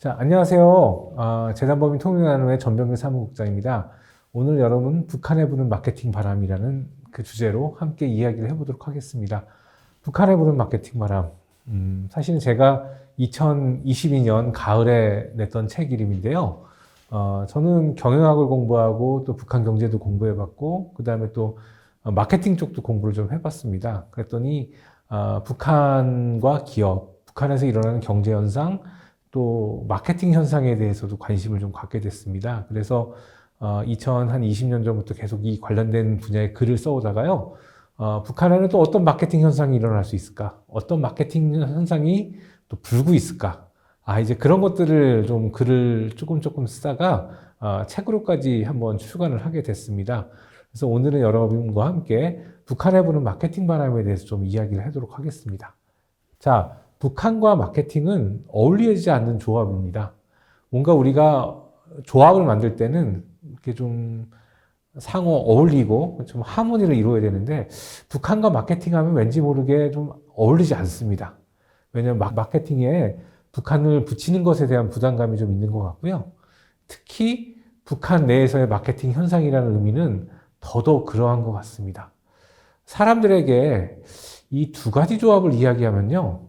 자, 안녕하세요. 재단법인 통일나눔의 전병길 사무국장입니다. 오늘 여러분 북한에 부는 마케팅 바람이라는 그 주제로 함께 이야기를 해보도록 하겠습니다. 북한에 부는 마케팅 바람. 사실은 제가 2022년 가을에 냈던 책 이름인데요. 저는 경영학을 공부하고 또 북한 경제도 공부해봤고, 그 다음에 또 마케팅 쪽도 공부를 좀 해봤습니다. 그랬더니 북한과 기업, 북한에서 일어나는 경제 현상, 또 마케팅 현상에 대해서도 관심을 좀 갖게 됐습니다. 그래서 2020년 전부터 계속 이 관련된 분야의 글을 써오다가요. 북한에는 또 어떤 마케팅 현상이 일어날 수 있을까? 어떤 마케팅 현상이 또 불고 있을까? 이제 그런 것들을 좀 글을 조금 쓰다가 책으로까지 한번 출간을 하게 됐습니다. 그래서 오늘은 여러분과 함께 북한에 부는 마케팅 바람에 대해서 좀 이야기를 하도록 하겠습니다. 자, 북한과 마케팅은 어울리지 않는 조합입니다. 뭔가 우리가 조합을 만들 때는 이렇게 좀 상호 어울리고 좀 하모니를 이루어야 되는데 북한과 마케팅하면 왠지 모르게 좀 어울리지 않습니다. 왜냐하면 마케팅에 북한을 붙이는 것에 대한 부담감이 좀 있는 것 같고요. 특히 북한 내에서의 마케팅 현상이라는 의미는 더더욱 그러한 것 같습니다. 사람들에게 이 두 가지 조합을 이야기하면요.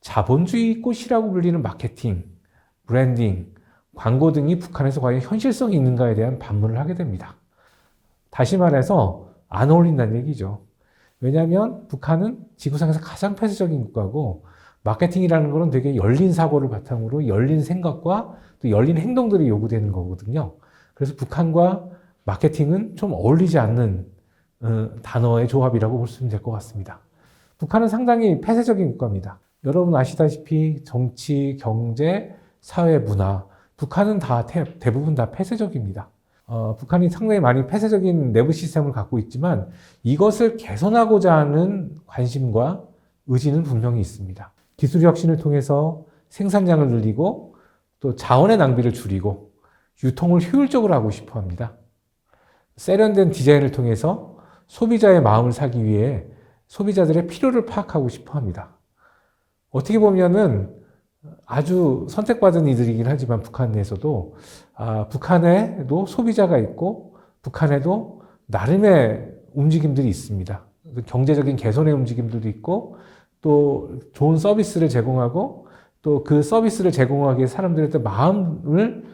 자본주의 꽃이라고 불리는 마케팅, 브랜딩, 광고 등이 북한에서 과연 현실성이 있는가에 대한 반문을 하게 됩니다. 다시 말해서 안 어울린다는 얘기죠. 왜냐하면 북한은 지구상에서 가장 폐쇄적인 국가고 마케팅이라는 것은 되게 열린 사고를 바탕으로 열린 생각과 또 열린 행동들이 요구되는 거거든요. 그래서 북한과 마케팅은 좀 어울리지 않는 단어의 조합이라고 볼 수 있는 될 것 같습니다. 북한은 상당히 폐쇄적인 국가입니다. 여러분 아시다시피 정치, 경제, 사회, 문화, 북한은 대부분 다 폐쇄적입니다. 북한이 상당히 많이 폐쇄적인 내부 시스템을 갖고 있지만 이것을 개선하고자 하는 관심과 의지는 분명히 있습니다. 기술 혁신을 통해서 생산량을 늘리고 또 자원의 낭비를 줄이고 유통을 효율적으로 하고 싶어 합니다. 세련된 디자인을 통해서 소비자의 마음을 사기 위해 소비자들의 필요를 파악하고 싶어 합니다. 어떻게 보면은 아주 선택받은 이들이긴 하지만 북한 내에서도 북한에도 소비자가 있고 북한에도 나름의 움직임들이 있습니다. 경제적인 개선의 움직임들도 있고 또 좋은 서비스를 제공하고 또 그 서비스를 제공하기 위해 사람들의 마음을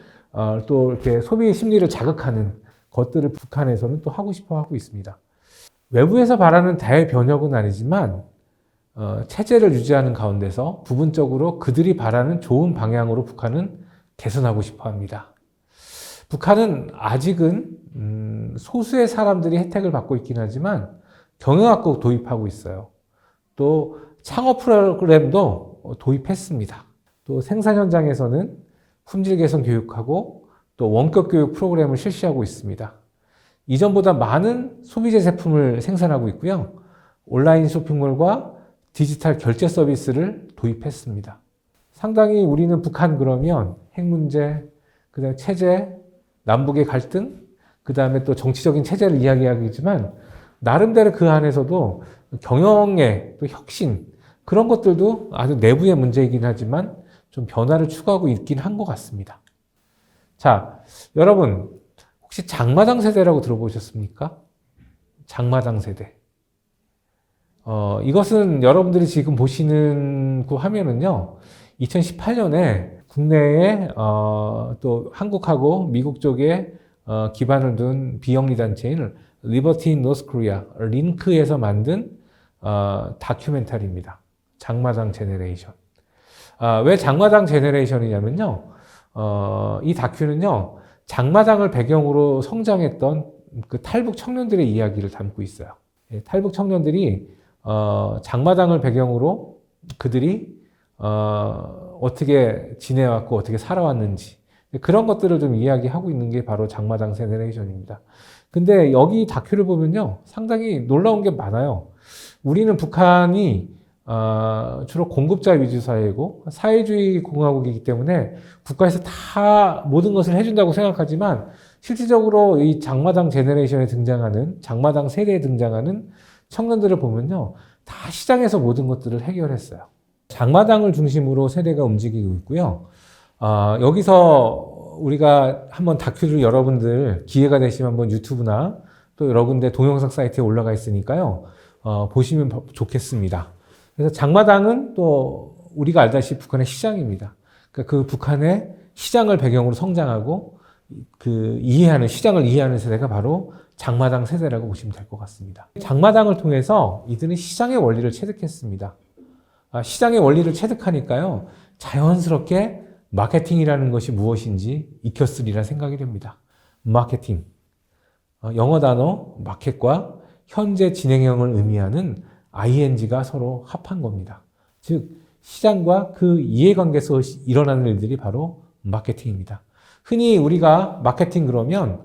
또 이렇게 소비 심리를 자극하는 것들을 북한에서는 또 하고 싶어 하고 있습니다. 외부에서 바라는 대변혁은 아니지만 체제를 유지하는 가운데서 부분적으로 그들이 바라는 좋은 방향으로 북한은 개선하고 싶어 합니다. 북한은 아직은 소수의 사람들이 혜택을 받고 있긴 하지만 경영학도 도입하고 있어요. 또 창업 프로그램도 도입했습니다. 또 생산 현장에서는 품질 개선 교육하고 또 원격 교육 프로그램을 실시하고 있습니다. 이전보다 많은 소비재 제품을 생산하고 있고요. 온라인 쇼핑몰과 디지털 결제 서비스를 도입했습니다. 상당히 우리는 북한 그러면 핵 문제, 그다음에 체제, 남북의 갈등, 그다음에 또 정치적인 체제를 이야기하겠지만 나름대로 그 안에서도 경영의 또 혁신 그런 것들도 아주 내부의 문제이긴 하지만 좀 변화를 추구하고 있긴 한 것 같습니다. 자, 여러분 혹시 장마당 세대라고 들어보셨습니까? 장마당 세대. 이것은 여러분들이 지금 보시는 그 화면은요, 2018년에 국내에, 또 한국하고 미국 쪽에, 기반을 둔 비영리 단체인 Liberty in North Korea, 링크에서 만든, 다큐멘터리입니다. 장마당 제너레이션. 왜 장마당 제너레이션이냐면요, 이 다큐는요, 장마당을 배경으로 성장했던 그 탈북 청년들의 이야기를 담고 있어요. 탈북 청년들이 장마당을 배경으로 그들이 어떻게 지내왔고 어떻게 살아왔는지 그런 것들을 좀 이야기하고 있는 게 바로 장마당 제너레이션입니다. 근데 여기 다큐를 보면요 상당히 놀라운 게 많아요. 우리는 북한이 주로 공급자 위주 사회이고 사회주의 공화국이기 때문에 국가에서 다 모든 것을 해준다고 생각하지만 실질적으로 이 장마당 제너레이션에 등장하는 장마당 세대에 등장하는 청년들을 보면요 다 시장에서 모든 것들을 해결했어요. 장마당을 중심으로 세대가 움직이고 있고요. 여기서 우리가 한번 다큐를 여러분들 기회가 되시면 한번 유튜브나 또 여러 군데 동영상 사이트에 올라가 있으니까요. 보시면 좋겠습니다. 그래서 장마당은 또 우리가 알다시피 북한의 시장입니다. 그러니까 그 북한의 시장을 배경으로 성장하고 시장을 이해하는 세대가 바로 장마당 세대라고 보시면 될 것 같습니다. 장마당을 통해서 이들은 시장의 원리를 체득했습니다. 시장의 원리를 체득하니까요. 자연스럽게 마케팅이라는 것이 무엇인지 익혔으리라 생각이 됩니다. 마케팅. 영어 단어 마켓과 현재 진행형을 의미하는 ing가 서로 합한 겁니다. 즉 시장과 그 이해관계에서 일어나는 일들이 바로 마케팅입니다. 흔히 우리가 마케팅 그러면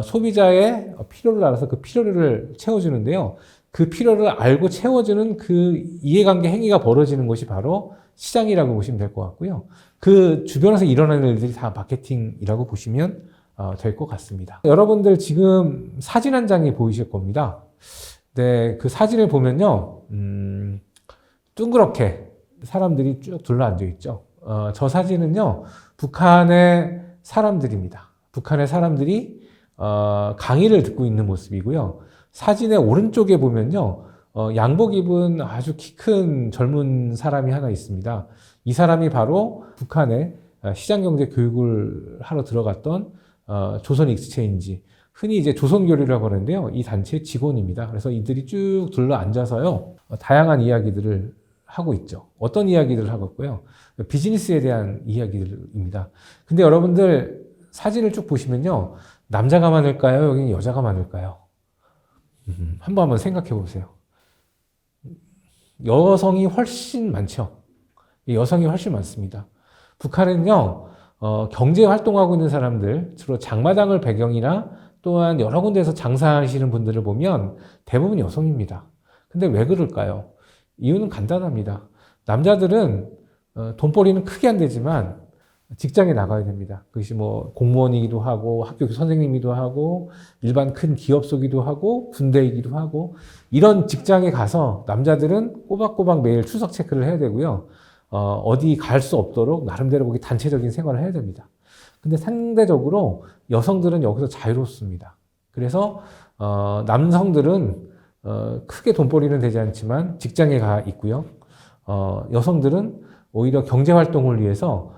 소비자의 필요를 알아서 그 필요를 채워주는데요. 그 필요를 알고 채워주는 그 이해관계 행위가 벌어지는 것이 바로 시장이라고 보시면 될 것 같고요. 그 주변에서 일어나는 일들이 다 마케팅이라고 보시면 될 것 같습니다. 여러분들 지금 사진 한 장이 보이실 겁니다. 네, 그 사진을 보면요, 둥그렇게 사람들이 쭉 둘러앉아 있죠. 저 사진은요, 북한의 사람들입니다. 북한의 사람들이 강의를 듣고 있는 모습이고요. 사진의 오른쪽에 보면요, 양복 입은 아주 키 큰 젊은 사람이 하나 있습니다. 이 사람이 바로 북한의 시장경제 교육을 하러 들어갔던 조선 익스체인지, 흔히 이제 조선교류라고 하는데요. 이 단체의 직원입니다. 그래서 이들이 쭉 둘러 앉아서요, 다양한 이야기들을 하고 있죠. 어떤 이야기들을 하고 있고요. 비즈니스에 대한 이야기들입니다. 근데 여러분들 사진을 쭉 보시면요, 남자가 많을까요? 여기는 여자가 많을까요? 한번 생각해 보세요. 여성이 훨씬 많죠. 여성이 훨씬 많습니다. 북한은요, 경제 활동하고 있는 사람들, 주로 장마당을 배경이나 또한 여러 군데에서 장사하시는 분들을 보면 대부분 여성입니다. 근데 왜 그럴까요? 이유는 간단합니다. 남자들은 돈벌이는 크게 안 되지만 직장에 나가야 됩니다. 그것이 뭐 공무원이기도 하고 학교 선생님이기도 하고 일반 큰 기업소이기도 하고 군대이기도 하고 이런 직장에 가서 남자들은 꼬박꼬박 매일 출석 체크를 해야 되고요. 어디 갈 수 없도록 나름대로 거기 단체적인 생활을 해야 됩니다. 근데 상대적으로 여성들은 여기서 자유롭습니다. 그래서 남성들은 크게 돈벌이는 되지 않지만 직장에 가 있고요. 여성들은 오히려 경제활동을 위해서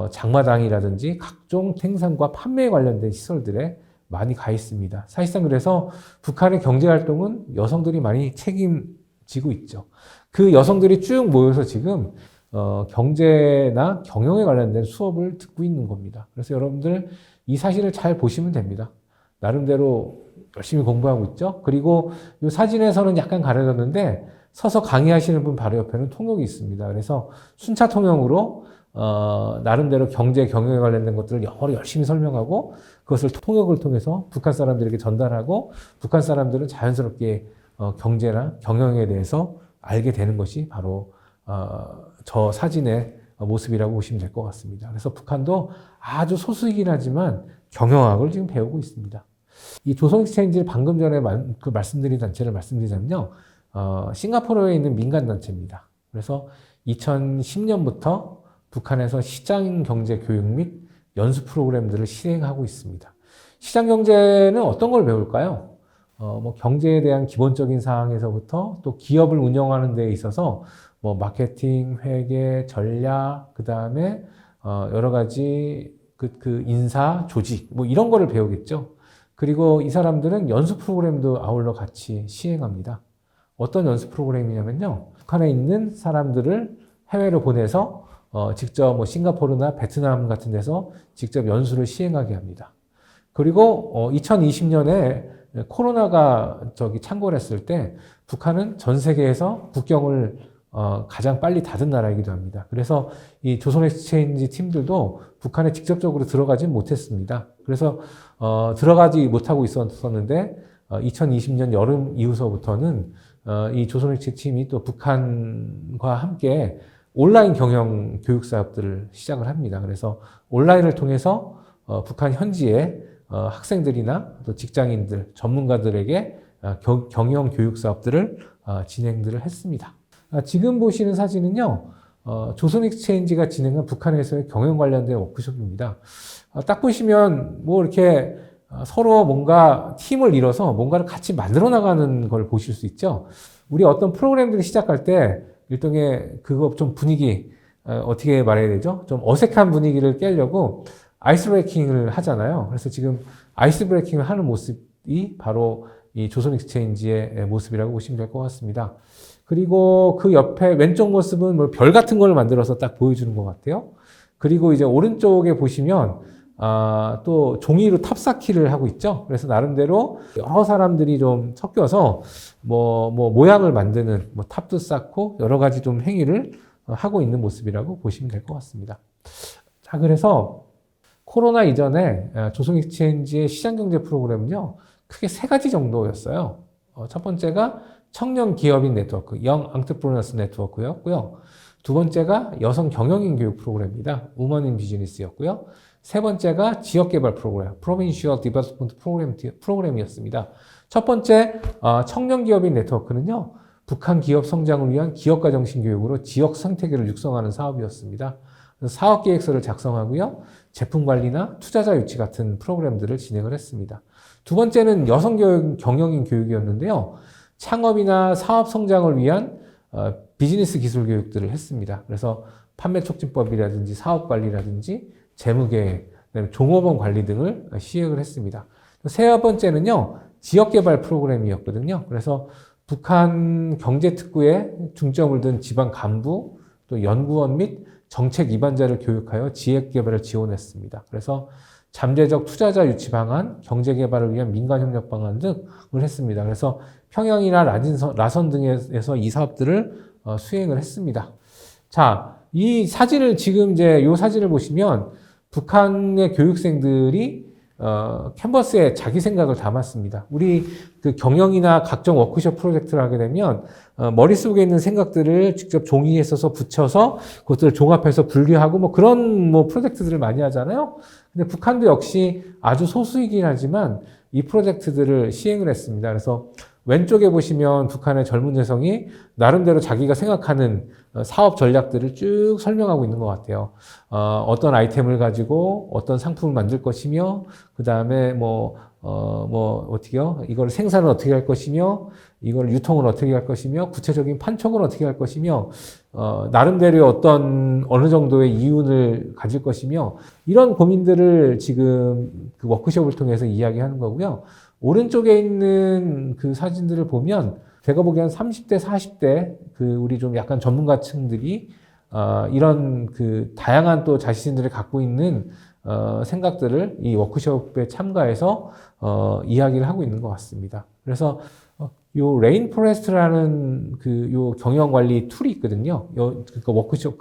장마당이라든지 각종 생산과 판매에 관련된 시설들에 많이 가 있습니다. 사실상 그래서 북한의 경제활동은 여성들이 많이 책임지고 있죠. 그 여성들이 쭉 모여서 지금 경제나 경영에 관련된 수업을 듣고 있는 겁니다. 그래서 여러분들 이 사진을 잘 보시면 됩니다. 나름대로 열심히 공부하고 있죠. 그리고 이 사진에서는 약간 가려졌는데 서서 강의하시는 분 바로 옆에는 통역이 있습니다. 그래서 순차 통역으로 나름대로 경제, 경영에 관련된 것들을 영어로 열심히 설명하고 그것을 통역을 통해서 북한 사람들에게 전달하고 북한 사람들은 자연스럽게 경제나 경영에 대해서 알게 되는 것이 바로 저 사진의 모습이라고 보시면 될 것 같습니다. 그래서 북한도 아주 소수이긴 하지만 경영학을 지금 배우고 있습니다. 이 조선 익스체인지를 방금 전에 말씀드린 단체를 말씀드리자면요. 싱가포르에 있는 민간 단체입니다. 그래서 2010년부터 북한에서 시장 경제 교육 및 연수 프로그램들을 시행하고 있습니다. 시장 경제는 어떤 걸 배울까요? 뭐 경제에 대한 기본적인 사항에서부터 또 기업을 운영하는 데 있어서 뭐 마케팅, 회계, 전략, 그 다음에 여러 가지 그 인사, 조직 뭐 이런 거를 배우겠죠. 그리고 이 사람들은 연수 프로그램도 아울러 같이 시행합니다. 어떤 연수 프로그램이냐면요. 북한에 있는 사람들을 해외로 보내서 직접 뭐 싱가포르나 베트남 같은 데서 직접 연수를 시행하게 합니다. 그리고 2020년에 코로나가 창궐했을 때 북한은 전 세계에서 국경을 가장 빨리 닫은 나라이기도 합니다. 그래서 이 조선 엑스체인지 팀들도 북한에 직접적으로 들어가진 못했습니다. 그래서 들어가지 못하고 있었는데 2020년 여름 이후서부터는 이 조선 엑스체인지 팀이 또 북한과 함께 온라인 경영 교육 사업들을 시작을 합니다. 그래서 온라인을 통해서 북한 현지의 학생들이나 또 직장인들, 전문가들에게 경영 교육 사업들을 진행들을 했습니다. 지금 보시는 사진은요, 조선익스체인지가 진행한 북한에서의 경영 관련된 워크숍입니다. 딱 보시면 뭐 이렇게 서로 뭔가 팀을 이뤄서 뭔가를 같이 만들어 나가는 걸 보실 수 있죠. 우리 어떤 프로그램들이 시작할 때 일종의 그거 좀 분위기, 어떻게 말해야 되죠? 좀 어색한 분위기를 깨려고 아이스 브레이킹을 하잖아요. 그래서 지금 아이스 브레이킹을 하는 모습이 바로 이 조선익스체인지의 모습이라고 보시면 될 것 같습니다. 그리고 그 옆에 왼쪽 모습은 뭐 별 같은 걸 만들어서 딱 보여주는 것 같아요. 그리고 이제 오른쪽에 보시면 또 종이로 탑쌓기를 하고 있죠. 그래서 나름대로 여러 사람들이 좀 섞여서 뭐 모양을 만드는 뭐 탑도 쌓고 여러 가지 좀 행위를 하고 있는 모습이라고 보시면 될 것 같습니다. 자, 그래서 코로나 이전에 조선익스체인지의 시장경제 프로그램은요, 크게 세 가지 정도였어요. 첫 번째가 청년 기업인 네트워크, 영 앙트프로너스 네트워크였고요. 두 번째가 여성 경영인 교육 프로그램입니다. 우먼 인 비즈니스였고요. 세 번째가 지역개발 프로그램, Provincial Development 프로그램이었습니다. 첫 번째 청년 기업인 네트워크는요, 북한 기업 성장을 위한 기업가 정신 교육으로 지역 생태계를 육성하는 사업이었습니다. 사업 계획서를 작성하고요, 제품 관리나 투자자 유치 같은 프로그램들을 진행을 했습니다. 두 번째는 여성 경영인 교육이었는데요, 창업이나 사업 성장을 위한 비즈니스 기술 교육들을 했습니다. 그래서 판매 촉진법이라든지 사업 관리라든지 재무계획, 종업원 관리 등을 시행을 했습니다. 세 번째는요, 지역개발 프로그램이었거든요. 그래서 북한 경제특구에 중점을 둔 지방 간부, 또 연구원 및 정책 위반자를 교육하여 지역개발을 지원했습니다. 그래서 잠재적 투자자 유치 방안, 경제개발을 위한 민간협력 방안 등을 했습니다. 그래서 평양이나 라선 등에서 이 사업들을 수행을 했습니다. 자, 이 사진을 지금 이제 이 사진을 보시면 북한의 교육생들이 캔버스에 자기 생각을 담았습니다. 우리 그 경영이나 각종 워크숍 프로젝트를 하게 되면 머릿속에 있는 생각들을 직접 종이에 써서 붙여서 그것들을 종합해서 분류하고 뭐 그런 뭐 프로젝트들을 많이 하잖아요. 근데 북한도 역시 아주 소수이긴 하지만 이 프로젝트들을 시행을 했습니다. 그래서 왼쪽에 보시면 북한의 젊은 여성이 나름대로 자기가 생각하는 사업 전략들을 쭉 설명하고 있는 것 같아요. 어떤 아이템을 가지고 어떤 상품을 만들 것이며, 그 다음에 어떻게요? 이걸 생산을 어떻게 할 것이며, 이걸 유통을 어떻게 할 것이며, 구체적인 판촉을 어떻게 할 것이며, 나름대로 어느 정도의 이윤을 가질 것이며, 이런 고민들을 지금 그 워크숍을 통해서 이야기하는 거고요. 오른쪽에 있는 그 사진들을 보면 제가 보기엔 30대, 40대 우리 좀 약간 전문가층들이 이런 그 다양한 또 자신들이 갖고 있는 생각들을 이 워크숍에 참가해서 이야기를 하고 있는 것 같습니다. 그래서 요 레인포레스트라는 요 경영 관리 툴이 있거든요. 그 워크숍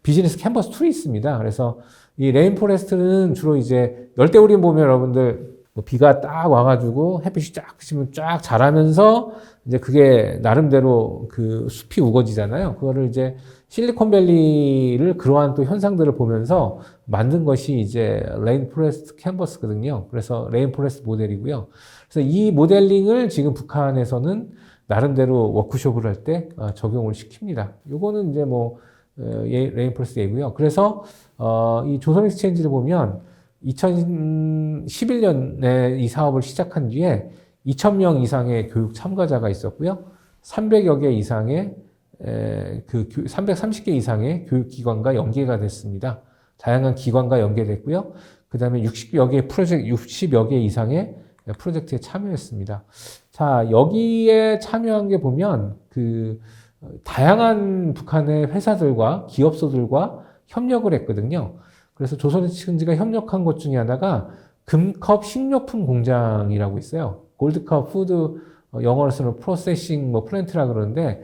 비즈니스 캔버스 툴이 있습니다. 그래서 이 레인포레스트는 주로 이제 열대우림 보면 여러분들 비가 딱 와가지고 햇빛이 쫙 비치면 쫙 자라면서 이제 그게 나름대로 그 숲이 우거지잖아요. 그거를 이제 실리콘밸리를 그러한 또 현상들을 보면서 만든 것이 이제 레인포레스트 캔버스거든요. 그래서 레인포레스트 모델이고요. 그래서 이 모델링을 지금 북한에서는 나름대로 워크숍을 할 때 적용을 시킵니다. 요거는 이제 레인포레스트 예고요. 그래서 이 조선익스체인지를 보면 2011년에 이 사업을 시작한 뒤에 2,000명 이상의 교육 참가자가 있었고요. 300여 개 이상의 330개 이상의 교육기관과 연계가 됐습니다. 다양한 기관과 연계됐고요. 그 다음에 60여 개 이상의 프로젝트에 참여했습니다. 자, 여기에 참여한 게 보면 다양한 북한의 회사들과 기업소들과 협력을 했거든요. 그래서 조선익스체인지가 협력한 것 중에 하나가 금컵 식료품 공장이라고 있어요. 골드컵 푸드, 영어로서는 프로세싱 플랜트라 그러는데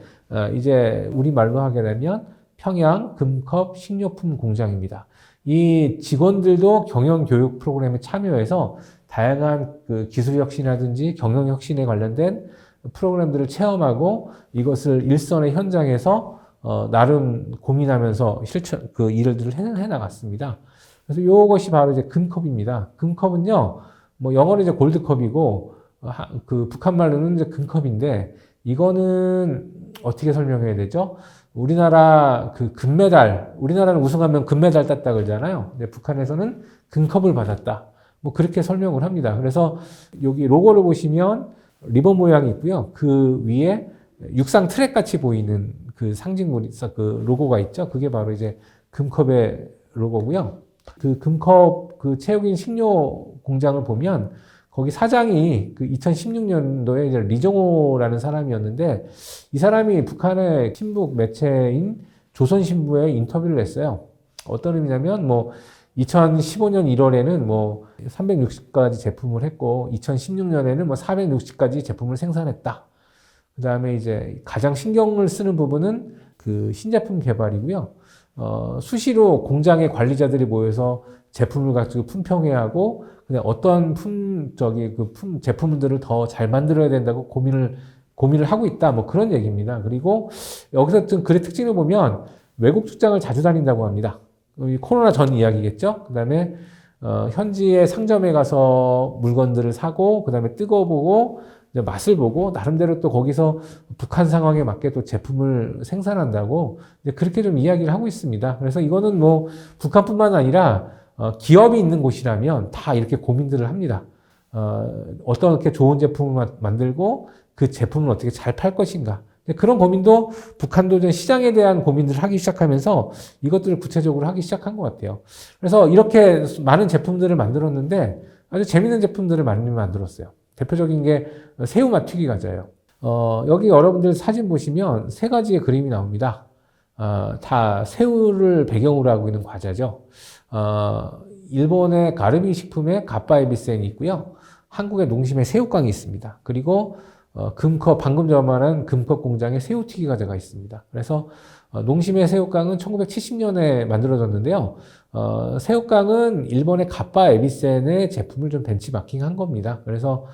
이제 우리말로 하게 되면 평양 금컵 식료품 공장입니다. 이 직원들도 경영 교육 프로그램에 참여해서 다양한 기술 혁신이라든지 경영 혁신에 관련된 프로그램들을 체험하고 이것을 일선의 현장에서 나름 고민하면서 일들을 해나갔습니다. 그래서 이것이 바로 이제 금컵입니다. 금컵은요, 영어로 이제 골드컵이고, 북한 말로는 이제 금컵인데, 이거는 어떻게 설명해야 되죠? 우리나라 그 금메달, 우리나라는 우승하면 금메달 땄다 그러잖아요. 근데 북한에서는 금컵을 받았다. 뭐 그렇게 설명을 합니다. 그래서 여기 로고를 보시면 리본 모양이 있고요. 그 위에 육상 트랙 같이 보이는 그 상징물이 그 로고가 있죠. 그게 바로 이제 금컵의 로고고요. 그 금컵 그 체육인 식료 공장을 보면 거기 사장이 그 2016년도에 이제 리정호라는 사람이었는데 이 사람이 북한의 친북 매체인 조선신부에 인터뷰를 했어요. 어떤 의미냐면 뭐 2015년 1월에는 뭐 360가지 제품을 했고 2016년에는 뭐 460가지 제품을 생산했다. 그 다음에 이제 가장 신경을 쓰는 부분은 그 신제품 개발이고요. 수시로 공장의 관리자들이 모여서 제품을 가지고 품평해야 하고 그냥 어떤 제품들을 더 잘 만들어야 된다고 고민을 하고 있다. 뭐 그런 얘기입니다. 그리고 여기서 좀 글의 특징을 보면 외국 출장을 자주 다닌다고 합니다. 코로나 전 이야기겠죠. 그 다음에 현지의 상점에 가서 물건들을 사고 그 다음에 뜯어보고 맛을 보고 나름대로 또 거기서 북한 상황에 맞게 또 제품을 생산한다고 그렇게 좀 이야기를 하고 있습니다. 그래서 이거는 뭐 북한뿐만 아니라 기업이 있는 곳이라면 다 이렇게 고민들을 합니다. 어떻게 좋은 제품을 만들고 그 제품을 어떻게 잘 팔 것인가. 그런 고민도 북한도 좀 시장에 대한 고민들을 하기 시작하면서 이것들을 구체적으로 하기 시작한 것 같아요. 그래서 이렇게 많은 제품들을 만들었는데 아주 재밌는 제품들을 많이 만들었어요. 대표적인 게 새우맛 튀기 과자예요. 여기 여러분들 사진 보시면 세 가지의 그림이 나옵니다. 다 새우를 배경으로 하고 있는 과자죠. 일본의 가르미 식품의 가빠에비센이 있고요. 한국의 농심의 새우깡이 있습니다. 그리고 금컵, 방금 전 말한 금컵 공장의 새우튀기 과자가 있습니다. 그래서 농심의 새우깡은 1970년에 만들어졌는데요. 새우깡은 일본의 가빠에비센의 제품을 좀 벤치마킹한 겁니다. 그래서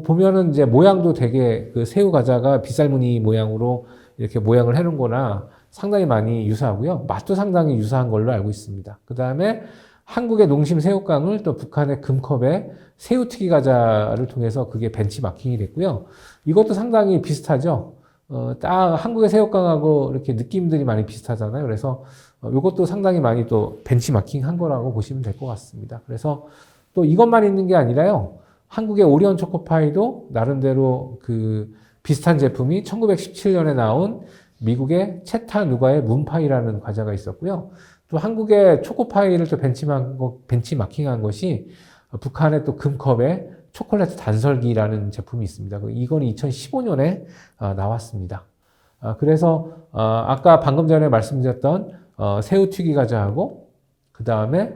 보면은 이제 모양도 되게 그 새우 과자가 빗살무늬 모양으로 이렇게 모양을 해놓은 거나 상당히 많이 유사하고요. 맛도 상당히 유사한 걸로 알고 있습니다. 그 다음에 한국의 농심 새우깡을 또 북한의 금컵의 새우튀기 과자를 통해서 그게 벤치마킹이 됐고요. 이것도 상당히 비슷하죠. 딱 한국의 새우깡하고 이렇게 느낌들이 많이 비슷하잖아요. 그래서 이것도 상당히 많이 또 벤치마킹 한 거라고 보시면 될 것 같습니다. 그래서 또 이것만 있는 게 아니라요. 한국의 오리온 초코파이도 나름대로 그 비슷한 제품이 1917년에 나온 미국의 채타누가의 문파이라는 과자가 있었고요. 또 한국의 초코파이를 또 벤치마킹한 것이 북한의 또 금컵의 초콜릿 단설기라는 제품이 있습니다. 이건 2015년에 나왔습니다. 그래서 아까 방금 전에 말씀드렸던 새우튀기 과자하고 그 다음에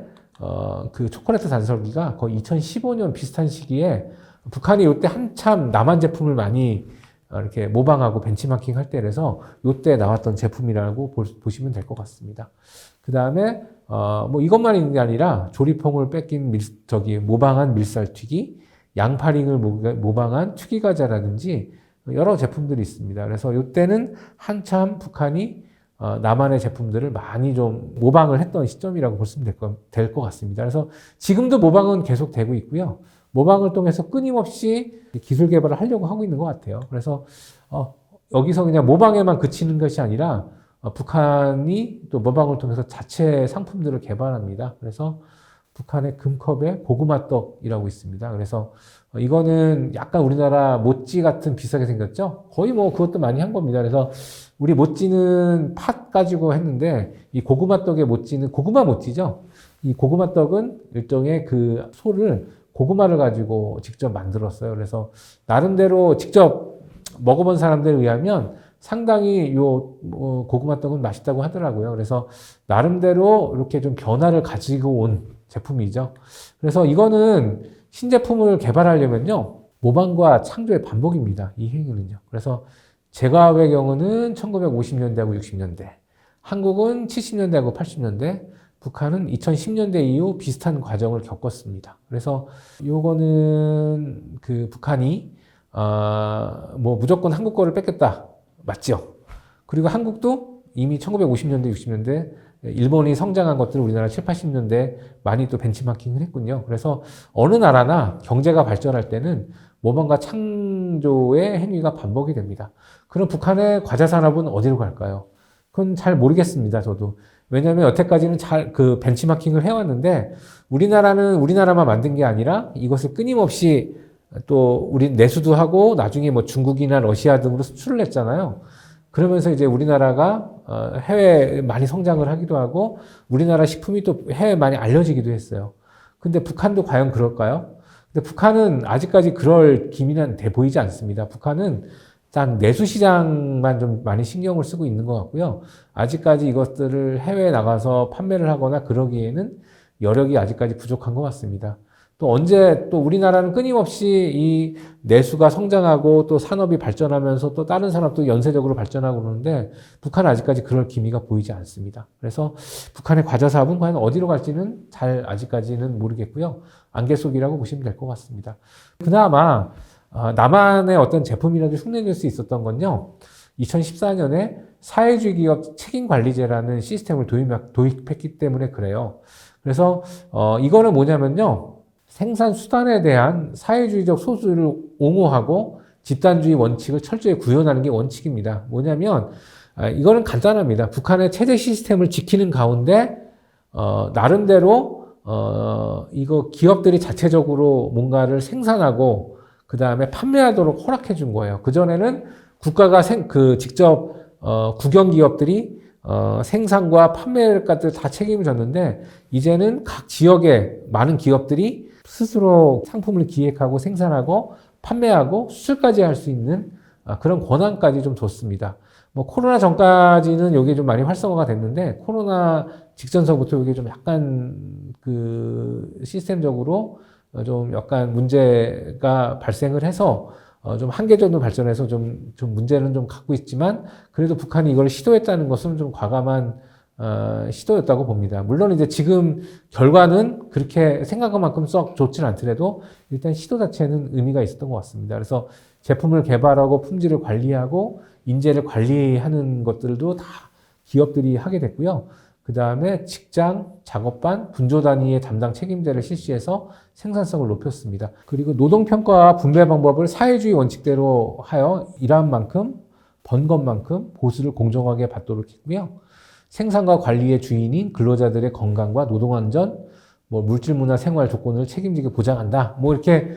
그 초콜릿 단설기가 거의 2015년 비슷한 시기에 북한이 이때 한참 남한 제품을 많이 이렇게 모방하고 벤치마킹 할 때라서 이때 나왔던 제품이라고 보시면 될 것 같습니다. 그 다음에 뭐 이것만 있는 게 아니라 조리퐁을 뺏긴 모방한 밀살튀기, 양파링을 모방한 튀기 과자라든지 여러 제품들이 있습니다. 그래서 이때는 한참 북한이 남한의 제품들을 많이 좀 모방을 했던 시점이라고 보시면 될 것 같습니다. 그래서 지금도 모방은 계속 되고 있고요. 모방을 통해서 끊임없이 기술 개발을 하려고 하고 있는 것 같아요. 그래서 여기서 그냥 모방에만 그치는 것이 아니라 북한이 또 모방을 통해서 자체 상품들을 개발합니다. 그래서 북한의 금컵의 고구마떡이라고 있습니다. 그래서 이거는 약간 우리나라 모찌 같은 비슷하게 생겼죠? 거의 뭐 그것도 많이 한 겁니다. 그래서 우리 모찌는 팥 가지고 했는데 이 고구마떡의 모찌는 고구마 모찌죠? 이 고구마떡은 일종의 그 소를 고구마를 가지고 직접 만들었어요. 그래서 나름대로 직접 먹어본 사람들에 의하면 상당히 고구마떡은 맛있다고 하더라고요. 그래서 나름대로 이렇게 좀 변화를 가지고 온 제품이죠. 그래서 이거는 신제품을 개발하려면요. 모방과 창조의 반복입니다. 이 행위는요. 그래서 제과업의 경우는 1950년대하고 60년대, 한국은 70년대하고 80년대, 북한은 2010년대 이후 비슷한 과정을 겪었습니다. 그래서 요거는 그 북한이 뭐 무조건 한국 거를 뺏겠다. 맞죠? 그리고 한국도 이미 1950년대, 60년대 일본이 성장한 것들을 우리나라 7, 80년대 많이 또 벤치마킹을 했군요. 그래서 어느 나라나 경제가 발전할 때는 모방과 창조의 행위가 반복이 됩니다. 그럼 북한의 과자 산업은 어디로 갈까요? 그건 잘 모르겠습니다, 저도. 왜냐하면 여태까지는 잘 그 벤치마킹을 해왔는데 우리나라는 우리나라만 만든 게 아니라 이것을 끊임없이 또 우리 내수도 하고 나중에 뭐 중국이나 러시아 등으로 수출을 했잖아요. 그러면서 이제 우리나라가 해외에 많이 성장을 하기도 하고 우리나라 식품이 또 해외에 많이 알려지기도 했어요. 근데 북한도 과연 그럴까요? 근데 북한은 아직까지 그럴 기미는 돼 보이지 않습니다. 북한은 딱 내수 시장만 좀 많이 신경을 쓰고 있는 것 같고요. 아직까지 이것들을 해외에 나가서 판매를 하거나 그러기에는 여력이 아직까지 부족한 것 같습니다. 또 언제 또 우리나라는 끊임없이 이 내수가 성장하고 또 산업이 발전하면서 또 다른 산업도 연쇄적으로 발전하고 그러는데 북한은 아직까지 그럴 기미가 보이지 않습니다. 그래서 북한의 과자 사업은 과연 어디로 갈지는 잘 아직까지는 모르겠고요. 안개 속이라고 보시면 될 것 같습니다. 그나마 남한의 어떤 제품이라도 흉내낼 수 있었던 건요. 2014년에 사회주의 기업 책임관리제라는 시스템을 도입했기 때문에 그래요. 그래서 이거는 뭐냐면요. 생산 수단에 대한 사회주의적 소수를 옹호하고 집단주의 원칙을 철저히 구현하는 게 원칙입니다. 뭐냐면 이거는 간단합니다. 북한의 체제 시스템을 지키는 가운데 나름대로 이거 기업들이 자체적으로 뭔가를 생산하고 그 다음에 판매하도록 허락해 준 거예요. 그전에는 국가가 직접 국영 기업들이 생산과 판매까지 다 책임을 졌는데 이제는 각 지역의 많은 기업들이 스스로 상품을 기획하고 생산하고 판매하고 수출까지 할 수 있는 그런 권한까지 좀 줬습니다. 뭐 코로나 전까지는 이게 좀 많이 활성화가 됐는데 코로나 직전서부터 이게 좀 약간 그 시스템적으로 좀 약간 문제가 발생을 해서 좀 한계 정도 발전해서 좀 문제는 좀 갖고 있지만 그래도 북한이 이걸 시도했다는 것은 좀 과감한 시도였다고 봅니다. 물론 이제 지금 결과는 그렇게 생각한 만큼 썩 좋지는 않더라도 일단 시도 자체는 의미가 있었던 것 같습니다. 그래서 제품을 개발하고 품질을 관리하고 인재를 관리하는 것들도 다 기업들이 하게 됐고요. 그 다음에 직장, 작업반, 분조 단위의 담당 책임자를 실시해서 생산성을 높였습니다. 그리고 노동평가와 분배 방법을 사회주의 원칙대로 하여 일한 만큼, 번 것만큼 보수를 공정하게 받도록 했고요. 생산과 관리의 주인인 근로자들의 건강과 노동안전, 뭐 물질문화 생활 조건을 책임지게 보장한다. 뭐 이렇게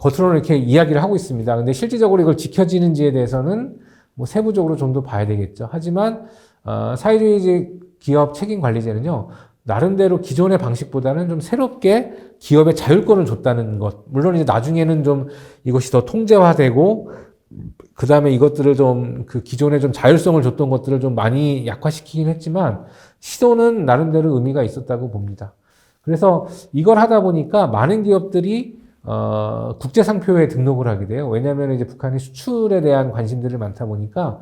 겉으로는 이렇게 이야기를 하고 있습니다. 근데 실질적으로 이걸 지켜지는지에 대해서는 뭐 세부적으로 좀 더 봐야 되겠죠. 하지만 사회주의 기업 책임관리제는요, 나름대로 기존의 방식보다는 좀 새롭게 기업의 자율권을 줬다는 것. 물론 이제 나중에는 좀 이것이 더 통제화되고, 그 다음에 이것들을 좀 그 기존에 좀 자율성을 줬던 것들을 좀 많이 약화시키긴 했지만, 시도는 나름대로 의미가 있었다고 봅니다. 그래서 이걸 하다 보니까 많은 기업들이 국제상표에 등록을 하게 돼요. 왜냐하면 이제 북한이 수출에 대한 관심들이 많다 보니까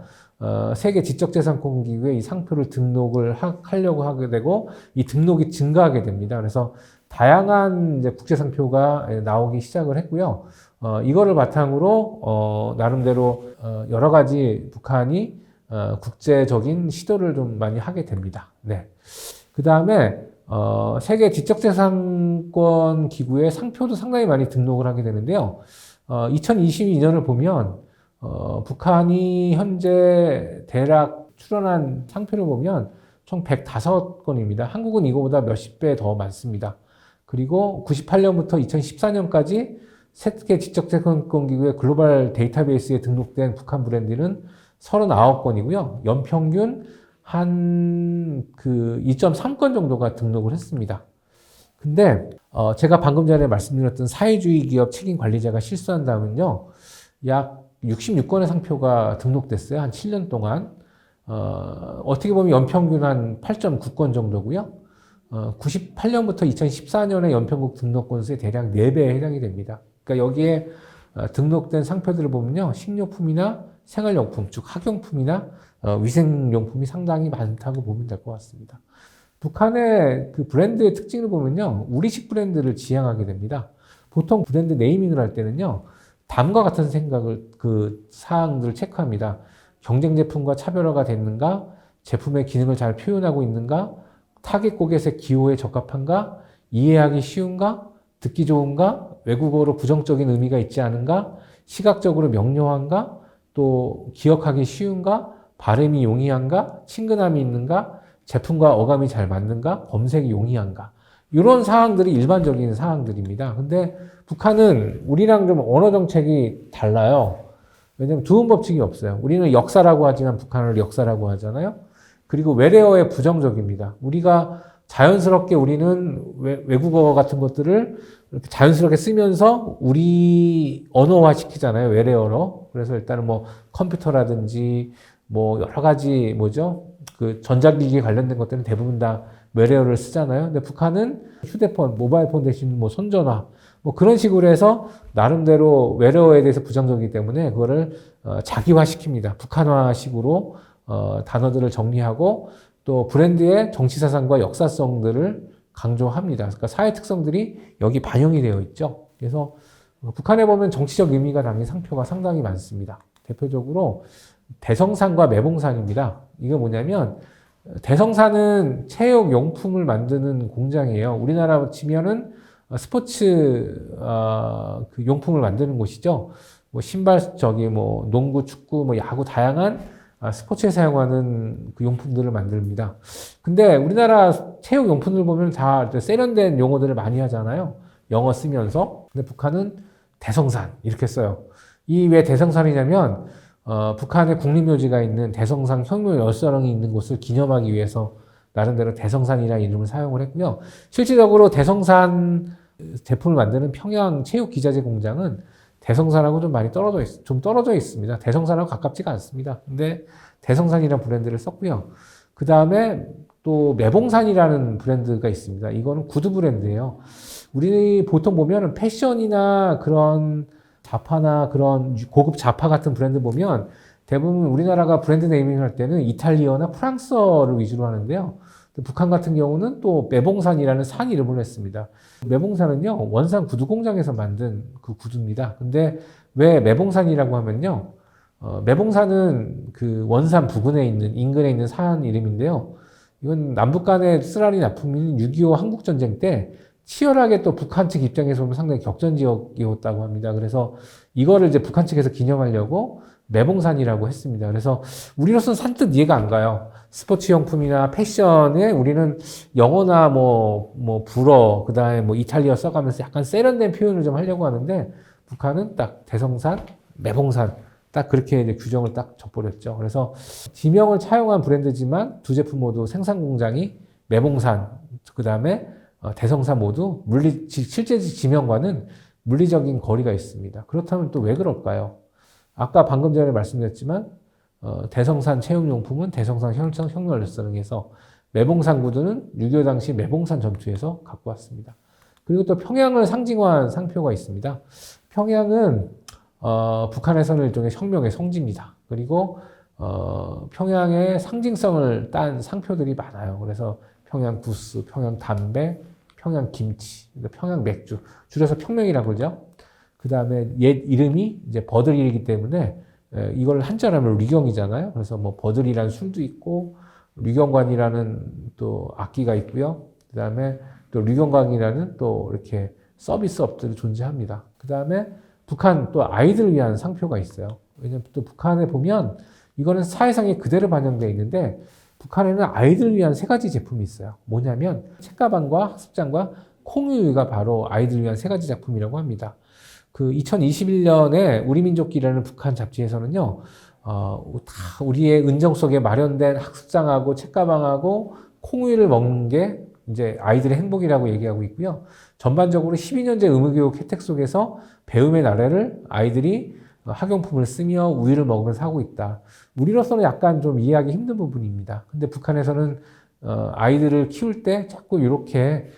세계 지적재산권기구에 이 상표를 등록을 하려고 하게 되고 이 등록이 증가하게 됩니다. 그래서 다양한 이제 국제상표가 나오기 시작을 했고요. 이거를 바탕으로 나름대로 여러 가지 북한이 국제적인 시도를 좀 많이 하게 됩니다. 네. 그 다음에 세계 지적재산권 기구의 상표도 상당히 많이 등록을 하게 되는데요. 2022년을 보면 북한이 현재 대략 출원한 상표를 보면 총 105건입니다. 한국은 이거보다 몇십 배 더 많습니다. 그리고 98년부터 2014년까지 세계 지적재산권 기구의 글로벌 데이터베이스에 등록된 북한 브랜드는 39건이고요. 연평균 한 2.3건 정도가 등록을 했습니다. 근데 제가 방금 전에 말씀드렸던 사회주의 기업 책임관리자가 실수한다면요. 약 66건의 상표가 등록됐어요. 한 7년 동안. 어떻게 보면 연평균 한 8.9건 정도고요. 98년부터 2014년에 연평국 등록 건수의 대략 4배에 해당이 됩니다. 그러니까 여기에 등록된 상표들을 보면요. 식료품이나 생활용품, 즉 학용품이나 위생용품이 상당히 많다고 보면 될 것 같습니다. 북한의 그 브랜드의 특징을 보면요. 우리식 브랜드를 지향하게 됩니다. 보통 브랜드 네이밍을 할 때는요. 다음과 같은 사항들을 체크합니다. 경쟁 제품과 차별화가 됐는가? 제품의 기능을 잘 표현하고 있는가? 타깃 고객의 기호에 적합한가? 이해하기 쉬운가? 듣기 좋은가? 외국어로 부정적인 의미가 있지 않은가? 시각적으로 명료한가? 또 기억하기 쉬운가? 발음이 용이한가, 친근함이 있는가, 제품과 어감이 잘 맞는가, 검색이 용이한가. 이런 사항들이 일반적인 사항들입니다. 근데 북한은 우리랑 좀 언어 정책이 달라요. 왜냐면 두음 법칙이 없어요. 우리는 역사라고 하지만 북한을 역사라고 하잖아요. 그리고 외래어에 부정적입니다. 우리가 자연스럽게 우리는 외국어 같은 것들을 이렇게 자연스럽게 쓰면서 우리 언어화 시키잖아요. 외래어로. 그래서 일단은 뭐 컴퓨터라든지 뭐 여러 가지 뭐죠? 그 전자기기 관련된 것들은 대부분 다 외래어를 쓰잖아요. 근데 북한은 휴대폰, 모바일폰 대신 뭐 손전화 뭐 그런 식으로 해서 나름대로 외래어에 대해서 부정적이기 때문에 그거를 자기화시킵니다. 북한화식으로 단어들을 정리하고 또 브랜드의 정치사상과 역사성들을 강조합니다. 그러니까 사회 특성들이 여기 반영이 되어 있죠. 그래서 북한에 보면 정치적 의미가 담긴 상표가 상당히 많습니다. 대표적으로 대성산과 매봉산입니다. 이게 뭐냐면 대성산은 체육 용품을 만드는 공장이에요. 우리나라 치면은 스포츠 그 용품을 만드는 곳이죠. 뭐 신발 뭐 농구, 축구, 뭐 야구 다양한 스포츠에 사용하는 그 용품들을 만듭니다. 근데 우리나라 체육 용품들 보면 다 세련된 용어들을 많이 하잖아요. 영어 쓰면서. 근데 북한은 대성산 이렇게 써요. 이 왜 대성산이냐면 북한의 국립묘지가 있는 대성산 혁명 열사령이 있는 곳을 기념하기 위해서 나름대로 대성산이라는 이름을 사용을 했고요. 실질적으로 대성산 제품을 만드는 평양 체육기자재 공장은 대성산하고 좀 많이 떨어져 있습니다. 대성산하고 가깝지가 않습니다. 근데 대성산이라는 브랜드를 썼고요. 그 다음에 또 매봉산이라는 브랜드가 있습니다. 이거는 구두 브랜드예요. 우리 보통 보면은 패션이나 그런 자파나 그런 고급 자파 같은 브랜드 보면 대부분 우리나라가 브랜드 네이밍 할 때는 이탈리아나 프랑스어를 위주로 하는데요. 북한 같은 경우는 또 매봉산이라는 산 이름을 했습니다. 매봉산은요, 원산 구두 공장에서 만든 그 구두입니다. 근데 왜 매봉산이라고 하면요, 매봉산은 그 원산 부근에 있는, 인근에 있는 산 이름인데요. 이건 남북 간의 쓰라린 아픔인 6.25 한국전쟁 때 치열하게 또 북한 측 입장에서 보면 상당히 격전 지역이었다고 합니다. 그래서 이거를 이제 북한 측에서 기념하려고 매봉산이라고 했습니다. 그래서 우리로서는 산뜻 이해가 안 가요. 스포츠 용품이나 패션에 우리는 영어나 불어, 그 다음에 뭐 이탈리아 써가면서 약간 세련된 표현을 좀 하려고 하는데 북한은 딱 대성산, 매봉산 딱 그렇게 이제 규정을 딱 져버렸죠. 그래서 지명을 차용한 브랜드지만 두 제품 모두 생산 공장이 매봉산, 그 다음에 대성산 모두 실제 지명과는 물리적인 거리가 있습니다. 그렇다면 또 왜 그럴까요? 아까 방금 전에 말씀드렸지만 대성산 체육용품은 대성산 혁명열사령에서 매봉산 구두는 6.25 당시 매봉산 전투에서 갖고 왔습니다. 그리고 또 평양을 상징화한 상표가 있습니다. 평양은 북한에서는 일종의 혁명의 성지입니다. 그리고 평양의 상징성을 딴 상표들이 많아요. 그래서 평양 구스, 평양 담배, 평양 김치, 평양 맥주, 줄여서 평명이라고 그러죠. 그 다음에 옛 이름이 이제 버들이기 때문에 이걸 한자라면 류경이잖아요. 그래서 뭐 버들이라는 술도 있고 류경관이라는 또 악기가 있고요. 그 다음에 또 류경광이라는 또 이렇게 서비스업들이 존재합니다. 그 다음에 북한 또 아이들을 위한 상표가 있어요. 왜냐면 또 북한에 보면 이거는 사회상에 그대로 반영되어 있는데 북한에는 아이들을 위한 세 가지 제품이 있어요. 뭐냐면 책가방과 학습장과 콩우유가 바로 아이들을 위한 세 가지 작품이라고 합니다. 그 2021년에 우리민족기라는 북한 잡지에서는요, 다 우리의 은정 속에 마련된 학습장하고 책가방하고 콩우유를 먹는 게 이제 아이들의 행복이라고 얘기하고 있고요. 전반적으로 12년제 의무교육 혜택 속에서 배움의 나래를 아이들이 학용품을 쓰며 우유를 먹으면서 하고 있다. 우리로서는 약간 좀 이해하기 힘든 부분입니다. 근데 북한에서는 아이들을 키울 때 자꾸 이렇게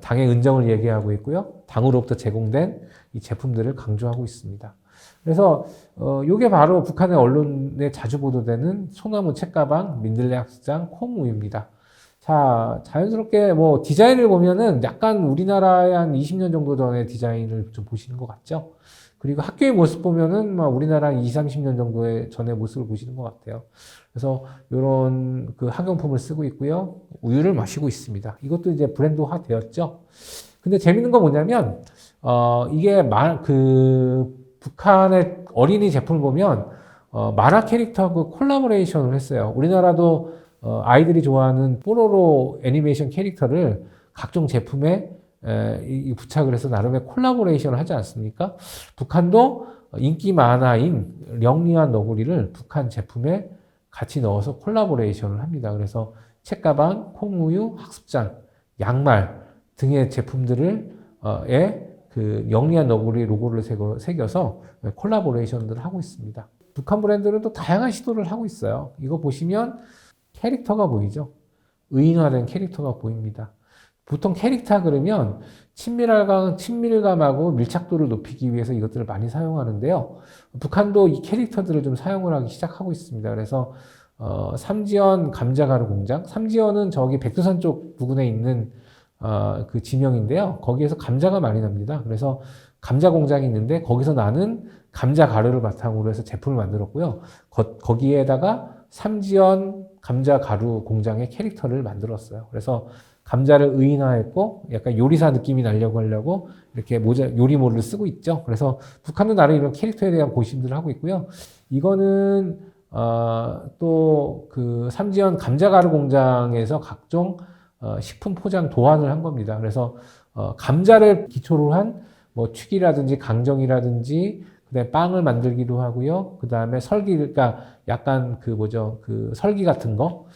당의 은정을 얘기하고 있고요. 당으로부터 제공된 이 제품들을 강조하고 있습니다. 그래서 이게 바로 북한의 언론에 자주 보도되는 소나무 책가방, 민들레 학습장, 콩우유입니다. 자, 자연스럽게 뭐 디자인을 보면은 약간 우리나라의 한 20년 정도 전의 디자인을 좀 보시는 것 같죠? 그리고 학교의 모습 보면은 막 우리나라 20, 30년 정도의 전의 모습을 보시는 것 같아요. 그래서 이런 그 학용품을 쓰고 있고요. 우유를 마시고 있습니다. 이것도 이제 브랜드화 되었죠. 근데 재밌는 건 뭐냐면, 이게 북한의 어린이 제품을 보면 만화 캐릭터하고 콜라보레이션을 했어요. 우리나라도 아이들이 좋아하는 뽀로로 애니메이션 캐릭터를 각종 제품에 부착을 해서 나름의 콜라보레이션을 하지 않습니까? 북한도 인기 만화인 영리한 너구리를 북한 제품에 같이 넣어서 콜라보레이션을 합니다. 그래서 책가방, 콩우유, 학습장, 양말 등의 제품들을 그 영리한 너구리 로고를 새겨서 콜라보레이션들을 하고 있습니다. 북한 브랜드는 또 다양한 시도를 하고 있어요. 이거 보시면 캐릭터가 보이죠? 의인화된 캐릭터가 보입니다. 보통 캐릭터 그러면 친밀감하고 밀착도를 높이기 위해서 이것들을 많이 사용하는데요. 북한도 이 캐릭터들을 좀 사용을 하기 시작하고 있습니다. 그래서 삼지연 감자가루 공장, 삼지연은 저기 백두산 쪽 부근에 있는 그 지명인데요. 거기에서 감자가 많이 납니다. 그래서 감자 공장이 있는데 거기서 나는 감자 가루를 바탕으로 해서 제품을 만들었고요. 거기에다가 삼지연 감자 가루 공장의 캐릭터를 만들었어요. 그래서 감자를 의인화했고 약간 요리사 느낌이 나려고 하려고 이렇게 요리모를 쓰고 있죠. 그래서 북한도 나름 이런 캐릭터에 대한 고심들을 하고 있고요. 이거는 또 그 삼지연 감자 가루 공장에서 각종 식품 포장 도안을 한 겁니다. 그래서 감자를 기초로 한 뭐 튀기라든지 강정이라든지 그다음에 빵을 만들기도 하고요. 그다음에 설기, 그러니까 약간 그 뭐죠, 그 설기 같은 거,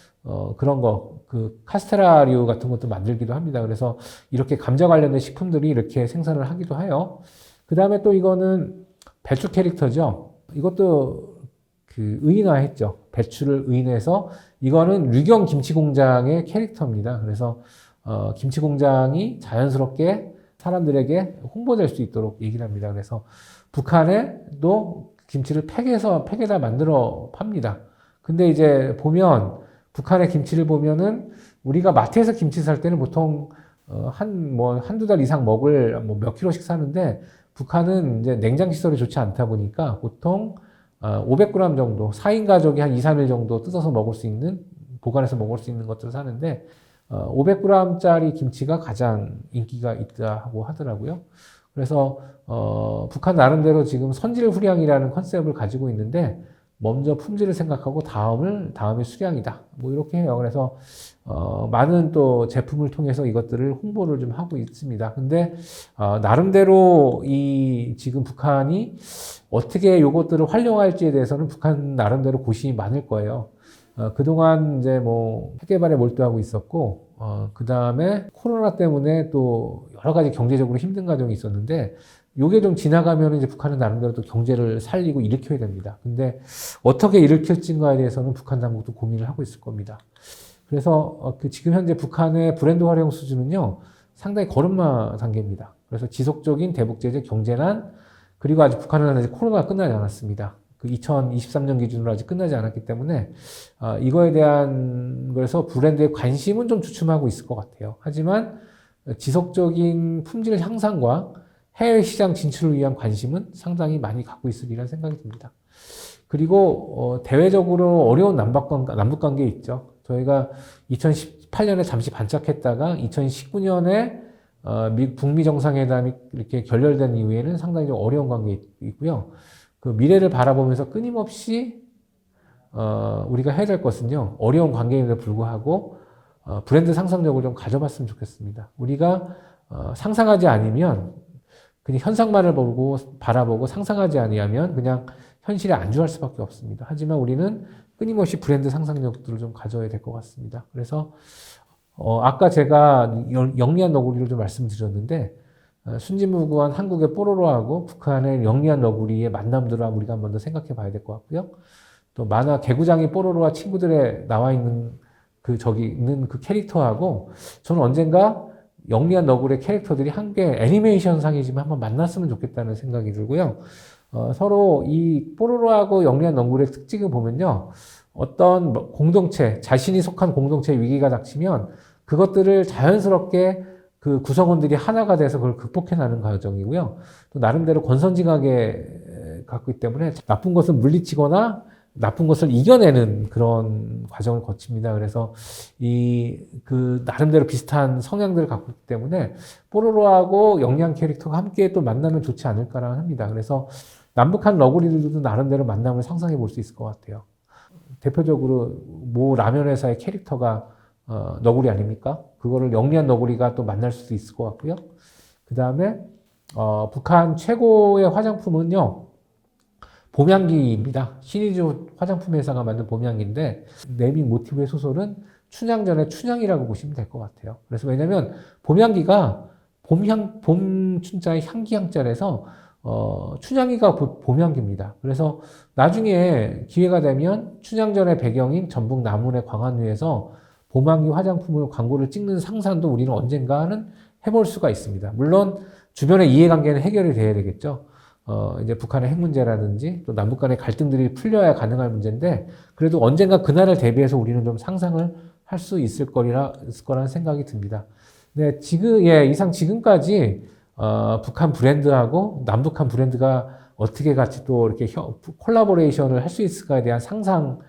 그런 거, 그 카스테라류 같은 것도 만들기도 합니다. 그래서 이렇게 감자 관련된 식품들이 이렇게 생산을 하기도 해요. 그다음에 또 이거는 배추 캐릭터죠. 이것도 그 의인화했죠. 배추를 의인해서 이거는 류경 김치 공장의 캐릭터입니다. 그래서 김치 공장이 자연스럽게 사람들에게 홍보될 수 있도록 얘기를 합니다. 그래서 북한에도 김치를 팩에다 만들어 팝니다. 근데 이제 보면 북한의 김치를 보면은 우리가 마트에서 김치 살 때는 보통 한두 달 이상 먹을 몇 킬로씩 사는데 북한은 이제 냉장 시설이 좋지 않다 보니까 보통 500g 정도, 4인 가족이 한 2, 3일 정도 뜯어서 먹을 수 있는, 보관해서 먹을 수 있는 것들을 사는데 500g짜리 김치가 가장 인기가 있다고 하더라고요. 그래서 북한 나름대로 지금 선질후량이라는 컨셉을 가지고 있는데 먼저 품질을 생각하고 다음에 수량이다. 뭐 이렇게 해요. 그래서 많은 또 제품을 통해서 이것들을 홍보를 좀 하고 있습니다. 근데 나름대로 지금 북한이 어떻게 이것들을 활용할지에 대해서는 북한 나름대로 고심이 많을 거예요. 그동안 이제 뭐 핵개발에 몰두하고 있었고, 그 다음에 코로나 때문에 또 여러 가지 경제적으로 힘든 과정이 있었는데, 요게 좀 지나가면 이제 북한은 나름대로 또 경제를 살리고 일으켜야 됩니다. 근데 어떻게 일으킬지인가에 대해서는 북한 당국도 고민을 하고 있을 겁니다. 그래서 지금 현재 북한의 브랜드 활용 수준은요, 상당히 걸음마 단계입니다. 그래서 지속적인 대북제재, 경제난, 그리고 아직 북한은 아직 코로나가 끝나지 않았습니다. 그 2023년 기준으로 아직 끝나지 않았기 때문에 이거에 대한 그래서 브랜드의 관심은 좀 주춤하고 있을 것 같아요. 하지만 지속적인 품질 향상과 해외 시장 진출을 위한 관심은 상당히 많이 갖고 있으리라는 생각이 듭니다. 그리고 대외적으로 어려운 남북 관계 있죠. 저희가 2018년에 잠시 반짝했다가 2019년에 북미 정상회담이 이렇게 결렬된 이후에는 상당히 좀 어려운 관계 있고요. 그 미래를 바라보면서 끊임없이 우리가 해야 될 것은요, 어려운 관계임에도 불구하고 브랜드 상상력을 좀 가져봤으면 좋겠습니다. 우리가 상상하지 않으면 그냥 현상만을 바라보고 상상하지 아니하면 그냥 현실에 안주할 수밖에 없습니다. 하지만 우리는 끊임없이 브랜드 상상력들을 좀 가져야 될 것 같습니다. 그래서 아까 제가 영리한 너구리를 좀 말씀드렸는데 순진무구한 한국의 뽀로로하고 북한의 영리한 너구리의 만남들을 우리가 한 번 더 생각해 봐야 될 것 같고요. 또 만화 개구장이 뽀로로와 친구들에 나와 있는 저기 있는 그 캐릭터하고 저는 언젠가 영리한 너구리의 캐릭터들이 한국의 애니메이션 상이지만 한번 만났으면 좋겠다는 생각이 들고요. 서로 이 뽀로로하고 영리한 너구리의 특징을 보면요. 어떤 공동체, 자신이 속한 공동체의 위기가 닥치면 그것들을 자연스럽게 그 구성원들이 하나가 돼서 그걸 극복해 나가는 과정이고요. 또 나름대로 권선징악에 갖고 있기 때문에 나쁜 것을 물리치거나 나쁜 것을 이겨내는 그런 과정을 거칩니다. 그래서 나름대로 비슷한 성향들을 갖고 있기 때문에 뽀로로하고 영리한 캐릭터가 함께 또 만나면 좋지 않을까라 합니다. 그래서 남북한 너구리들도 나름대로 만남을 상상해 볼 수 있을 것 같아요. 대표적으로 모 라면 회사의 캐릭터가 너구리 아닙니까? 그거를 영리한 너구리가 또 만날 수도 있을 것 같고요. 그 다음에 북한 최고의 화장품은요, 봄향기입니다. 신의주 화장품 회사가 만든 봄향기인데 네이밍 모티브의 소설은 춘향전의 춘향이라고 보시면 될 것 같아요. 그래서 왜냐면 봄향기가 봄 춘자의 향기향자라서 춘향이가 봄향기입니다. 그래서 나중에 기회가 되면 춘향전의 배경인 전북 남원의 광안리에서 봄향기 화장품을 광고를 찍는 상상도 우리는 언젠가는 해볼 수가 있습니다. 물론 주변의 이해관계는 해결이 돼야 되겠죠. 이제 북한의 핵 문제라든지 또 남북 간의 갈등들이 풀려야 가능할 문제인데 그래도 언젠가 그날을 대비해서 우리는 좀 상상을 할 수 있을 거라는 생각이 듭니다. 네, 이상 지금까지 북한 브랜드하고 남북한 브랜드가 어떻게 같이 또 이렇게 콜라보레이션을 할 수 있을까에 대한 상상에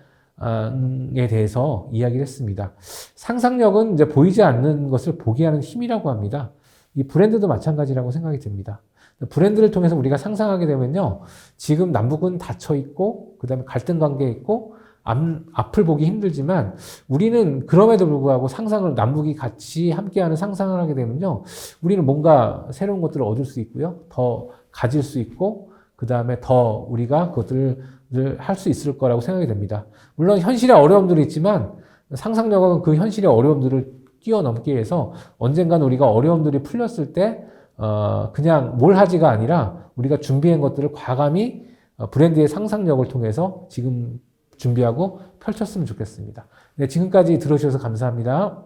대해서 이야기를 했습니다. 상상력은 이제 보이지 않는 것을 보게 하는 힘이라고 합니다. 이 브랜드도 마찬가지라고 생각이 듭니다. 브랜드를 통해서 우리가 상상하게 되면요, 지금 남북은 닫혀 있고, 그 다음에 갈등 관계에 있고, 앞을 보기 힘들지만, 우리는 그럼에도 불구하고 남북이 같이 함께하는 상상을 하게 되면요, 우리는 뭔가 새로운 것들을 얻을 수 있고요, 더 가질 수 있고, 그 다음에 더 우리가 그것들을 할 수 있을 거라고 생각이 됩니다. 물론 현실에 어려움들이 있지만, 상상력은 그 현실의 어려움들을 뛰어넘기 위해서 언젠가는 우리가 어려움들이 풀렸을 때, 그냥 뭘 하지가 아니라 우리가 준비한 것들을 과감히 브랜드의 상상력을 통해서 지금 준비하고 펼쳤으면 좋겠습니다. 네, 지금까지 들어주셔서 감사합니다.